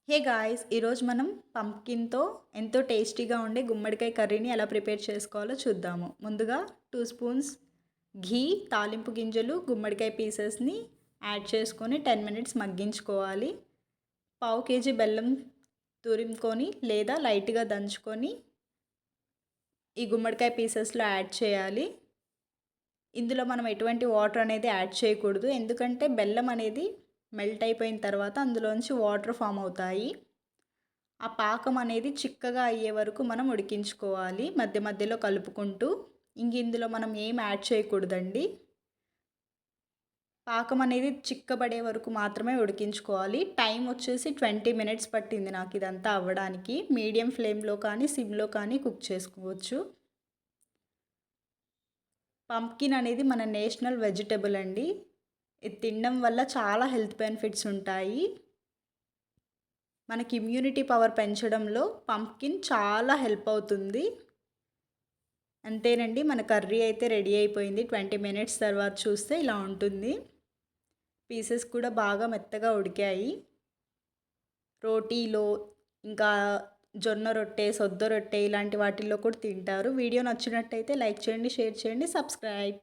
Hey guys! ఈరోజు మనం పంప్కిన్‌తో ఎంతో టేస్టీగా ఉండే గుమ్మడికాయ కర్రీని ఎలా ప్రిపేర్ చేసుకోవాలో చూద్దాము. ముందుగా 2 స్పూన్స్ ఘీ, తాలింపు గింజలు, గుమ్మడికాయ పీసెస్‌ని యాడ్ చేసుకొని 10 మినిట్స్ మగ్గించుకోవాలి. పావు కేజీ బెల్లం తురుముకొని లేదా లైట్‌గా దంచుకొని ఈ గుమ్మడికాయ పీసెస్‌లో యాడ్ చేయాలి. ఇందులో మనం ఎటువంటి వాటర్ అనేది యాడ్ చేయకూడదు. ఎందుకంటే బెల్లం అనేది మెల్ట్ అయిపోయిన తర్వాత అందులోంచి వాటర్ ఫామ్ అవుతాయి. ఆ పాకం అనేది చిక్కగా అయ్యే వరకు మనం ఉడికించుకోవాలి మధ్య మధ్యలో కలుపుకుంటూ. ఇందులో మనం ఏం యాడ్ చేయకూడదండి. పాకం అనేది చిక్కబడే వరకు మాత్రమే ఉడికించుకోవాలి. టైం వచ్చేసి 20 మినిట్స్ పట్టింది నాకు ఇదంతా అవ్వడానికి. మీడియం ఫ్లేమ్‌లో కానీ, సిమ్‌లో కానీ కుక్ చేసుకోవచ్చు. పంప్కిన్ అనేది మన నేషనల్ వెజిటబుల్ అండి. ఇది తినడం వల్ల చాలా హెల్త్ బెనిఫిట్స్ ఉంటాయి. మనకి ఇమ్యూనిటీ పవర్ పెంచడంలో పంప్కిన్ చాలా హెల్ప్ అవుతుంది. అంతేనండి, మన కర్రీ అయితే రెడీ అయిపోయింది. 20 మినిట్స్ తర్వాత చూస్తే ఇలా ఉంటుంది. పీసెస్ కూడా బాగా మెత్తగా ఉడికాయి. రోటీలో, ఇంకా జొన్న రొట్టె, సొద్ద రొట్టె ఇలాంటి వాటిల్లో కూడా తింటారు. వీడియో నచ్చినట్టయితే లైక్ చేయండి, షేర్ చేయండి, సబ్స్క్రైబ్.